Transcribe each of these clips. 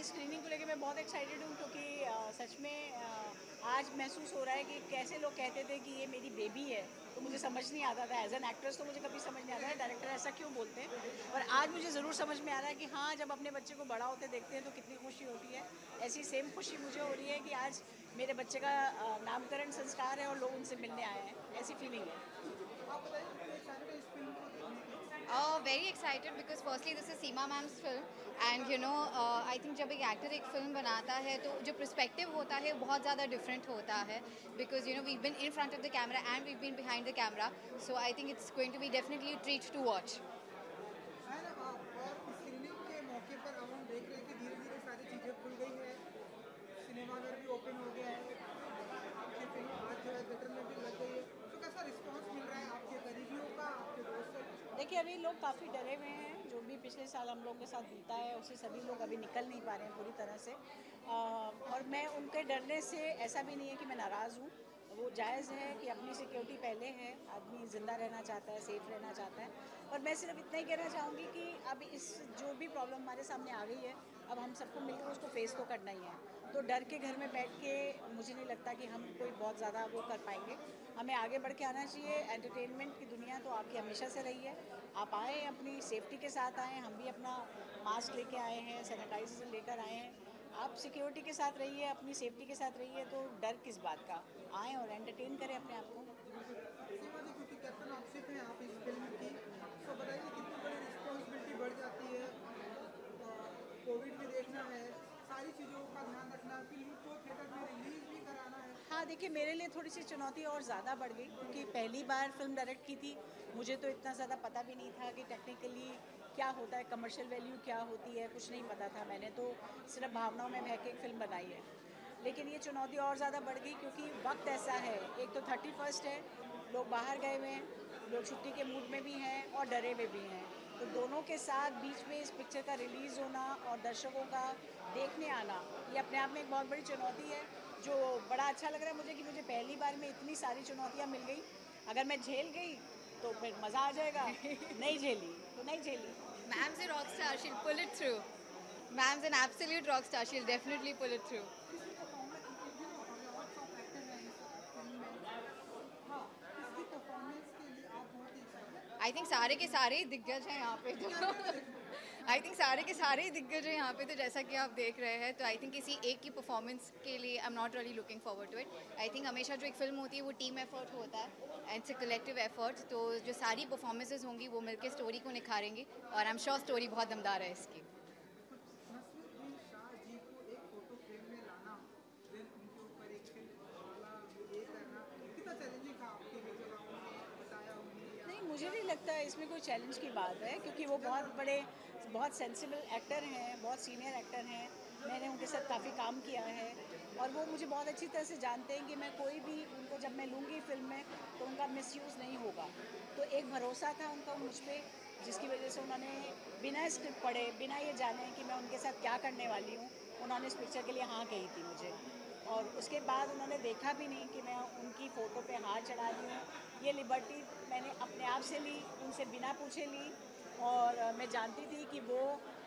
इस स्क्रीनिंग को लेके मैं बहुत एक्साइटेड हूँ क्योंकि सच में आज महसूस हो रहा है कि कैसे लोग कहते थे कि ये मेरी बेबी है, तो मुझे समझ नहीं आता था। एज एन एक्ट्रेस तो मुझे कभी समझ नहीं आता है डायरेक्टर ऐसा क्यों बोलते हैं, पर आज मुझे ज़रूर समझ में आ रहा है कि हाँ, जब अपने बच्चे को बड़ा होते देखते हैं तो कितनी खुशी होती है। ऐसी सेम खुशी मुझे हो रही है कि आज मेरे बच्चे का नामकरण संस्कार है और लोग उनसे मिलने आए हैं, ऐसी फीलिंग है। आप बताइए कितने एक्साइटेड है इस फिल्म को देखने के लिए? Very excited because firstly this is Seema ma'am's film and I think जब एक एक्टर एक फिल्म बनाता है तो जो पर्सपेक्टिव होता है वो बहुत ज़्यादा डिफरेंट होता है because we been in front of the camera and we been behind the camera so I think it's going to be definitely treat to watch. है ना और स्क्रीनिंग के मौके पर अब हम देख रहे हैं कि धीरे धीरे सारी चीज़ें खुल गई है, सिनेमाघर भी ओपन हो गया है, आपकी फिल्म आज जो है थिएटर में भी लग गई है, तो कैसा रिस्पांस मिल रहा है आपके करीबियों का, आपके दोस्तों का? देखिए, अभी लोग काफ़ी डरे हुए हैं। जो भी पिछले साल हम लोग के साथ बीता है उससे सभी लोग अभी निकल नहीं पा रहे हैं पूरी तरह से। और मैं उनके डरने से, ऐसा भी नहीं है कि मैं नाराज़ हूँ। वो जायज़ है कि अपनी सिक्योरिटी पहले है, आदमी ज़िंदा रहना चाहता है, सेफ रहना चाहता है। और मैं सिर्फ इतना ही कहना चाहूँगी कि अब इस जो भी प्रॉब्लम हमारे सामने आ गई है, अब हम सबको मिलकर उसको फेस तो करना ही है। तो डर के घर में बैठ के मुझे नहीं लगता कि हम कोई बहुत ज़्यादा वो कर पाएंगे। हमें आगे बढ़ के आना चाहिए। एंटरटेनमेंट की दुनिया तो आपकी हमेशा से रही है। आप आए, अपनी सेफ्टी के साथ आए, हम भी अपना मास्क लेके आए हैं, सैनिटाइजर लेकर आए हैं। आप सिक्योरिटी के साथ रहिए, अपनी सेफ्टी के साथ रहिए, तो डर किस बात का। आएँ और एंटरटेन करें अपने आप को। बिल्कुल। सीमा जी, क्योंकि कैप्टन आप सिर्फ हैं आप इस फिल्म की, तो बताइए कितनी बड़ी रिस्पॉन्सिबिलिटी बढ़ जाती है। कोविड भी देखना है, सारी चीज़ों का ध्यान रखना, फिल्म को थिएटर में रिलीज भी कराना है। हाँ, देखिए, मेरे लिए थोड़ी सी चुनौती और ज़्यादा बढ़ गई क्योंकि पहली बार फ़िल्म डायरेक्ट की थी। मुझे तो इतना ज़्यादा पता भी नहीं था कि टेक्निकली क्या होता है, कमर्शियल वैल्यू क्या होती है, कुछ नहीं पता था। मैंने तो सिर्फ भावनाओं में बह के एक फ़िल्म बनाई है। लेकिन ये चुनौती और ज़्यादा बढ़ गई क्योंकि वक्त ऐसा है, एक तो 31st है, लोग बाहर गए हुए हैं, लोग छुट्टी के मूड में भी हैं और डरे हुए भी हैं। तो दोनों के साथ बीच में इस पिक्चर का रिलीज़ होना और दर्शकों का देखने आना, ये अपने आप में एक बहुत बड़ी चुनौती है। जो बड़ा अच्छा लग रहा है मुझे कि मुझे पहली बार में इतनी सारी चुनौतियाँ मिल गई। अगर मैं झेल गई तो फिर मज़ा आ जाएगा, नहीं झेली तो नहीं झेली। Ma'am's a rock star. She'll pull it through. Ma'am's an absolute rock star. She'll definitely pull it through. किसकी परफॉर्मेंस, लॉट्स ऑफ एक्टर हैं इस फिल्म में, हाँ, किसकी परफॉर्मेंस के लिए आप बहुत ही एक्साइटेड हैं? आई थिंक सारे के सारे ही दिग्गज हैं यहाँ पे क्या तो क्या देखना है? आई थिंक सारे के सारे ही दिग्गज हैं यहाँ पे तो जैसा कि आप देख रहे हैं तो आई थिंक किसी एक की परफॉर्मेंस के लिए I am not really looking forward to it. I think हमेशा जो एक फिल्म होती है वो टीम एफर्ट होता है and it's a collective effort तो जो सारी परफॉर्मेंसेज होंगी वो मिलकर स्टोरी को निखारेंगी और आई एम श्योर स्टोरी बहुत दमदार है इसकी. बिल्कुल। नसरुद्दीन शाह जी को एक फोटो फ्रेम में लाना, देन उनके ऊपर एक माला ये करना, कितना चैलेंजिंग था आपके लिए जब आपने बताया उन्हें या नहीं, मुझे नहीं लगता इसमें कोई चैलेंज की बात है क्योंकि वो बहुत बड़े, बहुत सेंसिबल एक्टर हैं, बहुत सीनियर एक्टर हैं। मैंने उनके साथ काफ़ी काम किया है और वो मुझे बहुत अच्छी तरह से जानते हैं कि मैं कोई भी उनको जब मैं लूँगी फ़िल्म में तो उनका मिसयूज़ नहीं होगा। तो एक भरोसा था उनका मुझ पे, जिसकी वजह से उन्होंने बिना स्क्रिप्ट पढ़े, बिना ये जाने कि मैं उनके साथ क्या करने वाली हूँ, उन्होंने इस पिक्चर के लिए हाँ कही थी मुझे। और उसके बाद उन्होंने देखा भी नहीं कि मैं उनकी फ़ोटो पे हाथ चढ़ा रही हूँ। ये लिबर्टी मैंने अपने आप से ली, उनसे बिना पूछे ली। और मैं जानती थी कि वो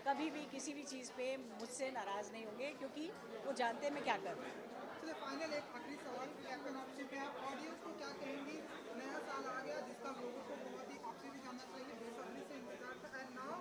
कभी भी किसी भी चीज़ पे मुझसे नाराज़ नहीं होंगे क्योंकि वो जानते हैं मैं क्या कर रही हूँ। चलिए फाइनल एक आखिरी सवाल, कैप्टन आपसे पे आप ऑडियंस को क्या कहेंगी? नया साल आ गया जिसका लोगों को बहुत ही, आपसे भी जानना चाहिए, बेसब्री से इंतजार था, एंड नाउ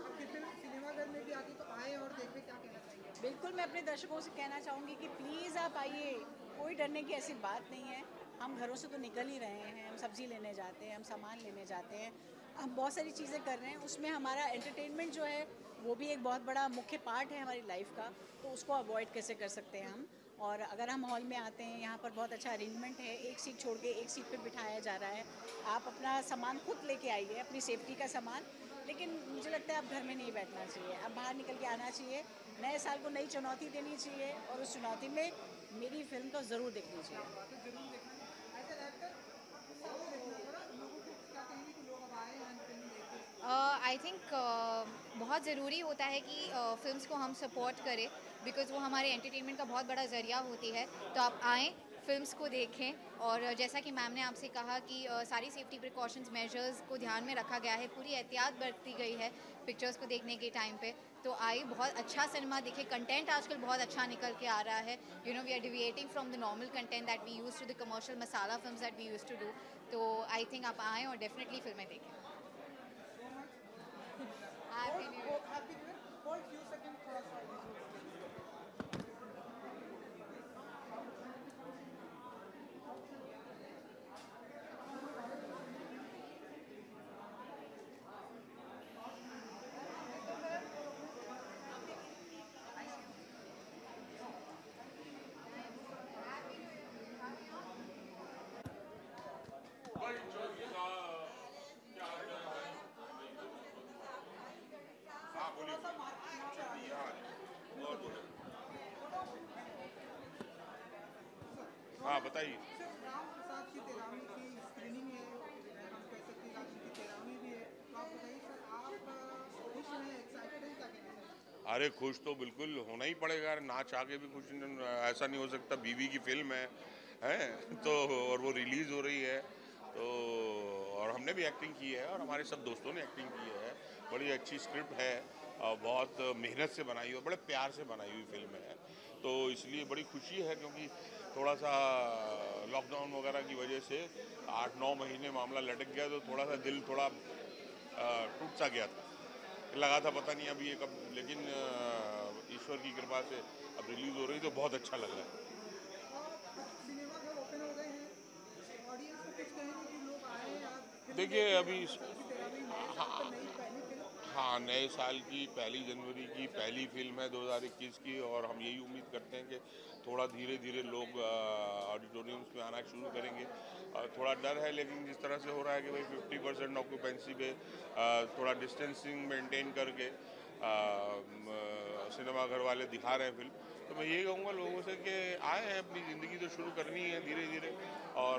आपकी फिल्म सिनेमाघर में भी आ गई, तो आए और देखें, क्या कहना चाहिए आप? बिल्कुल, मैं अपने दर्शकों से कहना चाहूँगी कि प्लीज़ आप आइए, कोई डरने की ऐसी बात नहीं है। हम घरों से तो निकल ही रहे हैं, हम सब्ज़ी लेने जाते हैं, हम सामान लेने जाते हैं, हम बहुत सारी चीज़ें कर रहे हैं। उसमें हमारा एंटरटेनमेंट जो है, वो भी एक बहुत बड़ा मुख्य पार्ट है हमारी लाइफ़ का, तो उसको अवॉइड कैसे कर सकते हैं हम। और अगर हम हॉल में आते हैं, यहाँ पर बहुत अच्छा अरेंजमेंट है, एक सीट छोड़ के एक सीट पे बिठाया जा रहा है। आप अपना सामान खुद लेके आइए, अपनी सेफ्टी का सामान। लेकिन मुझे लगता है अब घर में नहीं बैठना चाहिए, अब बाहर निकल के आना चाहिए। नए साल को नई चुनौती देनी चाहिए और उस चुनौती में मेरी फिल्म तो ज़रूर देखनी क्या चाहिए। बात है, जरूर देखना चाहिए। एज एन एक्टर सबको देखना पड़ा, लोगों को क्या कहेंगे कि लोग अब आए एंड फिल्म देखें? आई थिंक बहुत ज़रूरी होता है कि फिल्म्स को हम सपोर्ट करें बिकॉज़ वो हमारे एंटरटेनमेंट का बहुत बड़ा ज़रिया होती है. तो आप आएँ फिल्म्स को देखें। और जैसा कि मैम ने आपसे कहा कि सारी सेफ्टी प्रिकॉशंस मेजर्स को ध्यान में रखा गया है, पूरी एहतियात बरती गई है पिक्चर्स को देखने के टाइम पे। तो आई बहुत अच्छा सिनेमा दिखे, कंटेंट आजकल बहुत अच्छा निकल के आ रहा है। We are deviating from the normal content that we use to the commercial masala films that we use to do. तो आई थिंक आप आएँ और डेफिनेटली फिल्में देखें। Happy new year. Happy new year. Hold few second, थोड़ा सा हाँ बताइए। सर, राम प्रसाद की 13वीं की स्क्रीनिंग है, हम कह सकते हैं आज उनकी 13वीं भी है, तो आप बताइए सर, आप खुश हैं, एक्साइटेड हैं, क्या कहते हैं? अरे खुश तो बिल्कुल होना ही पड़ेगा, ना चाह के भी खुश ऐसा नहीं हो सकता। बीवी की फिल्म है तो और वो रिलीज़ हो रही है तो, और हमने भी एक्टिंग की है और हमारे सब दोस्तों ने एक्टिंग की है। बड़ी अच्छी स्क्रिप्ट है और बहुत मेहनत से बनाई हुई, बड़े प्यार से बनाई हुई फिल्म है। तो इसलिए बड़ी खुशी है क्योंकि थोड़ा सा लॉकडाउन वगैरह की वजह से 8-9 महीने मामला लटक गया, तो थोड़ा सा दिल थोड़ा टूट सा गया था। लगा था पता नहीं अभी ये कब, लेकिन ईश्वर की कृपा से अब रिलीज़ हो रही तो बहुत अच्छा लग रहा है। सिनेमा घर ओपन हो गए हैं, ऑडियंस को कुछ कहेंगे कि लोग आए आज फिल्म देखिए देखें, अभी राम प्रसाद की 13वीं नए साल पर नई पहली फिल्म। हाँ, नए साल की 1 जनवरी की पहली फिल्म है 2021 की, और हम यही उम्मीद करते हैं कि थोड़ा धीरे धीरे लोग ऑडिटोरियम्स में आना शुरू करेंगे। थोड़ा डर है, लेकिन जिस तरह से हो रहा है कि भाई 50% ऑक्यूपेंसी पे थोड़ा डिस्टेंसिंग मेंटेन करके सिनेमा घर वाले दिखा रहे हैं फिल्म, तो मैं यही कहूँगा लोगों से कि आए हैं, अपनी ज़िंदगी तो शुरू करनी है धीरे धीरे। और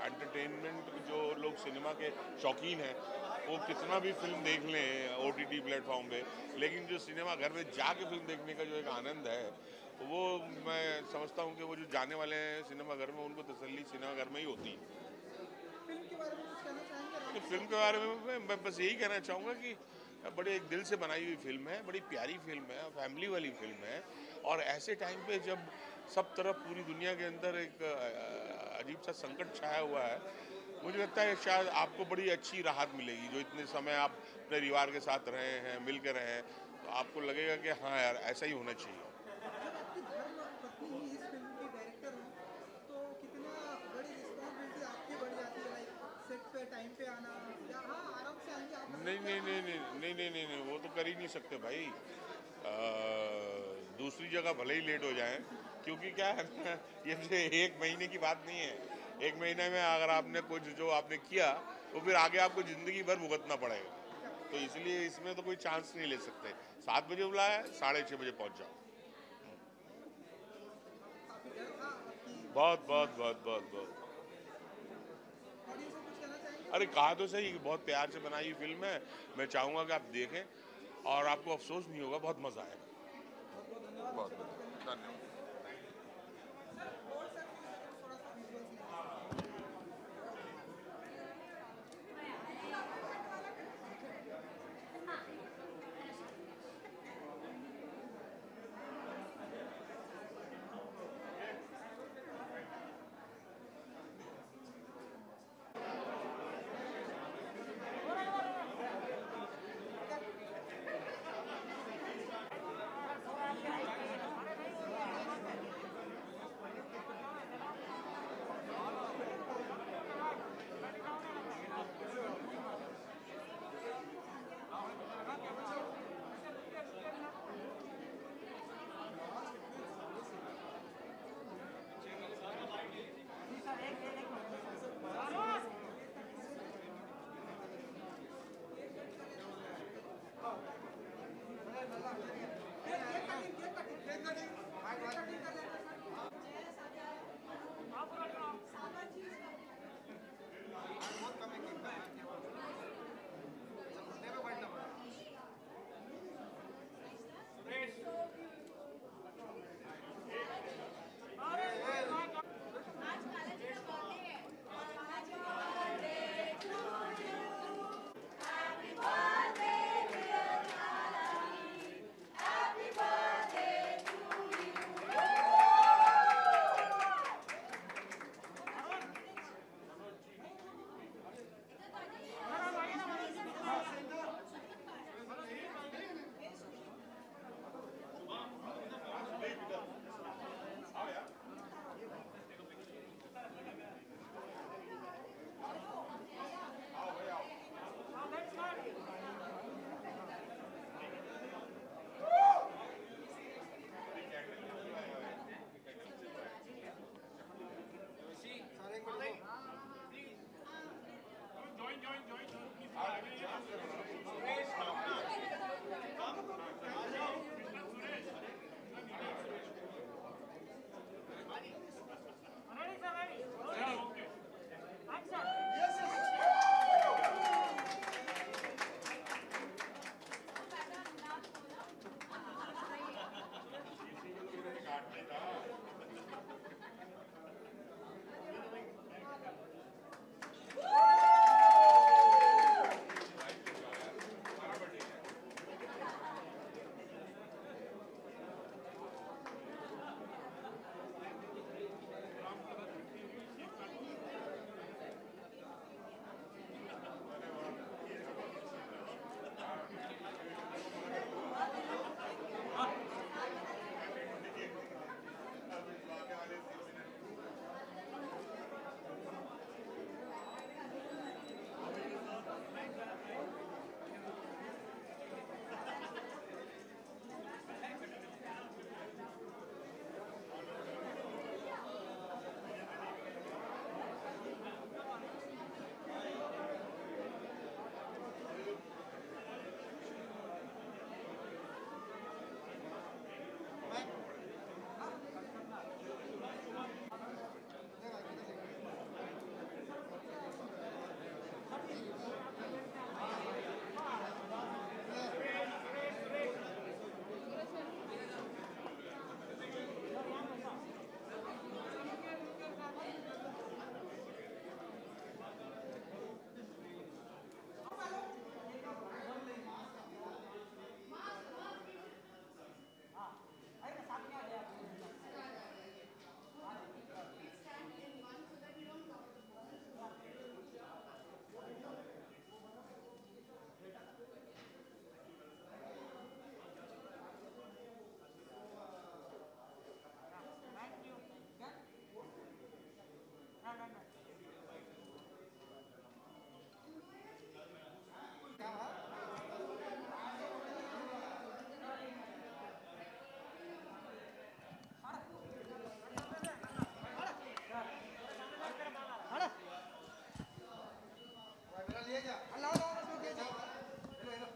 एंटरटेनमेंट जो लोग सिनेमा के शौकीन हैं वो कितना भी फिल्म देख लें OTT प्लेटफॉर्म पे, लेकिन जो सिनेमा घर में जाके फिल्म देखने का जो एक आनंद है वो मैं समझता हूँ कि वो जो जाने वाले हैं सिनेमा घर में उनको तसल्ली सिनेमा घर में ही होती है। फिल्म के बारे में कुछ कहना चाहेंगे राम तो प्रसाद फिल्म के बारे में मैं बस यही कहना चाहूँगा कि बड़े एक दिल से बनाई हुई फिल्म है, बड़ी प्यारी फिल्म है, फैमिली वाली फिल्म है। और ऐसे टाइम पे जब सब तरफ पूरी दुनिया के अंदर एक अजीब सा संकट छाया हुआ है, मुझे लगता है शायद आपको बड़ी अच्छी राहत मिलेगी। जो इतने समय आप अपने परिवार के साथ रहे हैं, मिल के रहे हैं, तो आपको लगेगा कि हाँ यार ऐसा ही होना चाहिए। जब आपकी धर्म पत्नी ही इस फिल्म की डायरेक्टर हो, तो कितना बड़ी रिस्पॉन्सिबिलिटी आपकी बढ़ जाती है, लाइक सेट पे टाइम पे आना, या हाँ आराम से आएंगे आप नहीं बताइए नहीं क्या नहीं फीलिंग नहीं है? नहीं नहीं नहीं नहीं वो तो कर ही नहीं सकते भाई। दूसरी जगह भले ही लेट हो जाए, क्योंकि क्या है ना, ये मुझे 1 महीने की बात नहीं है। 1 महीने में अगर आपने कुछ जो आपने किया वो फिर आगे आपको ज़िंदगी भर भुगतना पड़ेगा। तो इसलिए इसमें तो कोई चांस नहीं ले सकते। 7 बजे बुलाया, 6:30 बजे पहुंच जाओ। काफी डर था आपकी बहुत सीन, बहुत बहुत बहुत बहुत। ऑडियंस को कुछ कहना चाहेंगे अरे फिल्म? कहा तो सही, बहुत प्यार से बनाई हुई फिल्म है। मैं चाहूँगा कि आप देखें और आपको अफसोस नहीं होगा, बहुत मज़ा आएगा। बहुत बहुत धन्यवाद बहुत हमसे बात करने के लिए, धन्यवाद। Thank you sir. Hold sir few second, थोड़ा सा विजुअल्स लेंगे सर।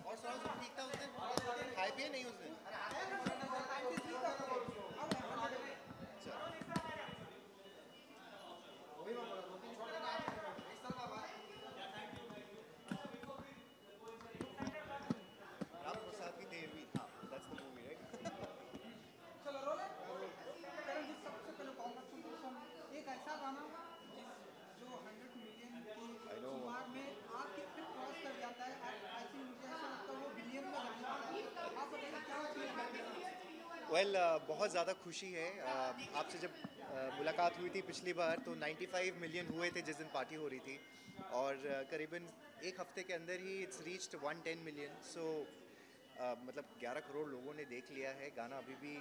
और सवाल सब ठीक था उस दिन, खाए पिए नहीं उस दिन। राम प्रसाद की 13वीं, हाँ, that's the movie, right? चलो रोल है। करण जी, सबसे पहले कॉन्ग्रेचुलेशन। एक ऐसा गाना जो 100 मिलियन की शुमार में आपकी फिर क्रॉस कर जाता है। आई थिंक मुझे ऐसा लगता है वो बिलियन में जाने वाला है। आप बताइए क्या फील करते हैं? वेल बहुत ज़्यादा खुशी है। आपसे जब मुलाकात हुई थी पिछली बार तो 95 मिलियन हुए थे जिस दिन पार्टी हो रही थी, और करीबन एक हफ्ते के अंदर ही इट्स रीच्ड 110 मिलियन। सो मतलब 11 करोड़ लोगों ने देख लिया है। गाना अभी भी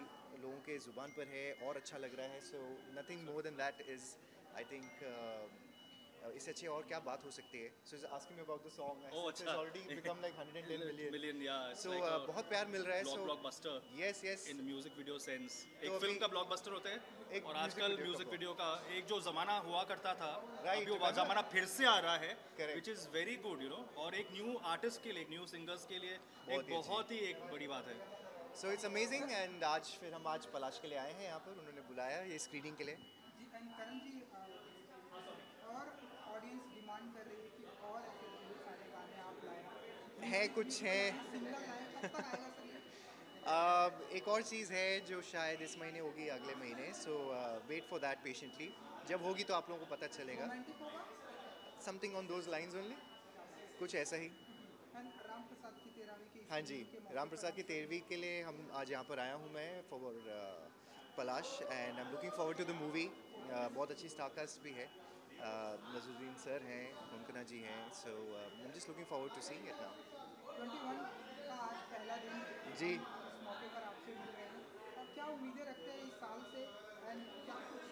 लोगों के ज़ुबान पर है और अच्छा लग रहा है। So nothing more than that is, I think, इससे अच्छी और क्या बात हो सकती है। So is asking about the song, it's already become like 110 million. yeah, it's so like a बहुत प्यार मिल रहा है। सो blockbuster yes yes, in music video sense. तो एक अभी- फिल्म का ब्लॉकबस्टर होता है एक और music आजकल video का म्यूजिक वीडियो का एक जो जमाना हुआ करता था, Right, अभी वो remember? जमाना फिर से आ रहा है, Correct. which is very good, you know. और एक न्यू आर्टिस्ट के लिए, एक न्यू सिंगर्स के लिए बहुत एक ही अच्छी। बहुत ही एक बड़ी बात है। So it's amazing. एंड आज फिर हम आज पलाश के लिए आए हैं यहाँ पर, उन्होंने बुलाया ये स्क्रीनिंग के लिए। जी, एंड करण जी, और ऑडियंस डिमांड कर रही है कि और ऐसे ढेर सारे गाने आप लाएं। है कुछ है। सिंगल लाएं, कब तक आएगा सर ये? एक और चीज़ है जो शायद इस महीने होगी, अगले महीने। सो वेट फॉर दैट पेशेंटली। जब होगी तो आप लोगों को पता चलेगा। रोमांटिक होगा? Something on those lines only, कुछ ऐसा ही। एंड राम प्रसाद की 13वीं की हाँ जी, screening के मौके राम पर प्रसाद की आप- 13वीं के लिए हम आज यहाँ पर आया हूँ मैं for Palash, and I am looking forward to the movie. बहुत अच्छी स्टारकास्ट भी है। नजरुद्दीन सर हैं, मुमकिना जी हैं। So I am just looking forward to seeing it now. 21 का आज पहला दिन जी। इस मौके पर आपसे मिल रहे हैं, और क्या उम्मीदें रखते हैं इस साल से, एंड क्या कुछ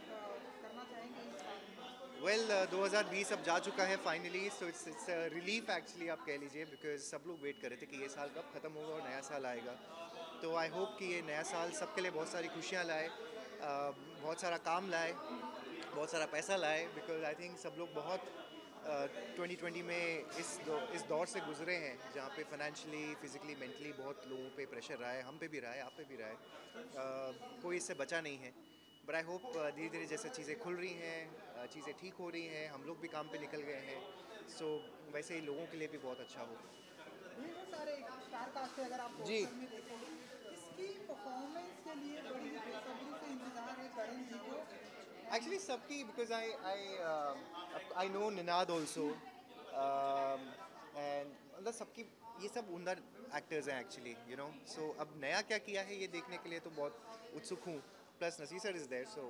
करना चाहेंगे इस साल में? वेल 2020 अब जा चुका है finally. So it's relief actually, आप कह लीजिए, बिकॉज सब लोग वेट कर रहे थे कि ये साल कब ख़त्म होगा और नया साल आएगा। तो आई होप कि ये नया साल सबके लिए बहुत सारी खुशियाँ लाए, बहुत सारा काम लाए, बहुत सारा पैसा लाए। बिकॉज आई थिंक सब लोग बहुत 2020 में इस दौर से गुजरे हैं जहाँ पे फाइनेंशियली, फिजिकली, मेंटली बहुत लोगों पे प्रेशर रहा है। हम पे भी रहा है, आप पे भी रहा है। कोई इससे बचा नहीं है। बट आई होप धीरे धीरे जैसे चीज़ें खुल रही हैं, चीज़ें ठीक हो रही हैं, हम लोग भी काम पे निकल गए हैं। सो वैसे ही लोगों के लिए भी बहुत अच्छा हो। ढेर सारे स्टार कास्ट है, अगर आप जी। पोस्टर में देखोगे, इसकी परफॉर्मेंस के लिए बड़ी ही बेसब्री से इंतजार है करण जी को। Actually, सबकी, because I know Ninad also, and मतलब सबकी, ये सब उमदा एक्टर्स हैं एक्चुअली, यू नो। सो अब नया क्या किया है ये देखने के लिए तो बहुत उत्सुक हूँ। Plus Naseer sir is there, so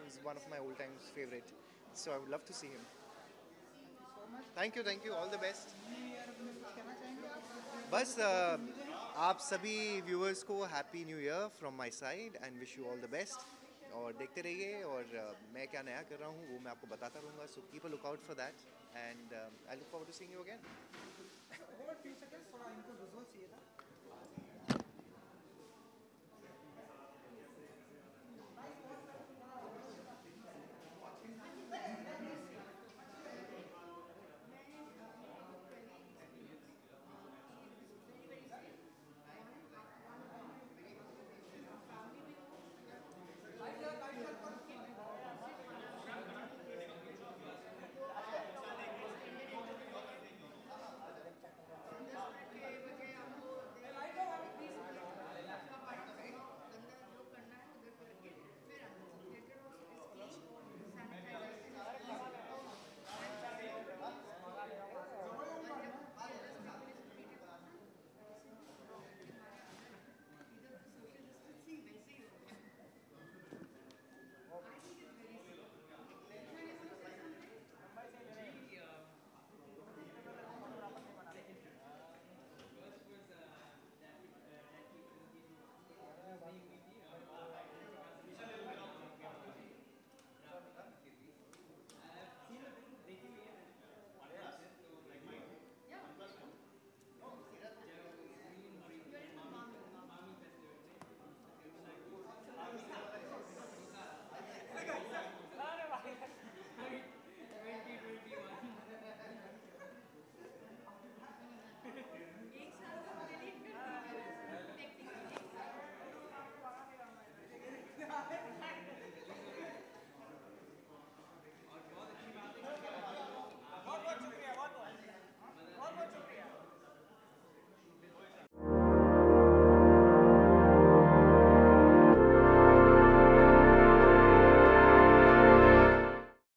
is one of my old times favourite. So I would love to see him. Thank you, all the best. New year में कुछ कहना चाहेंगे आप? बस आप सभी व्यूअर्स को happy new year from my side and wish you all the best. और देखते रहिए, और मैं क्या नया कर रहा हूँ वो मैं आपको बताता रहूँगा। So keep a look out for that, and I look forward to seeing you again. Hold few seconds, थोड़ा इनको विजुअल चाहिए था।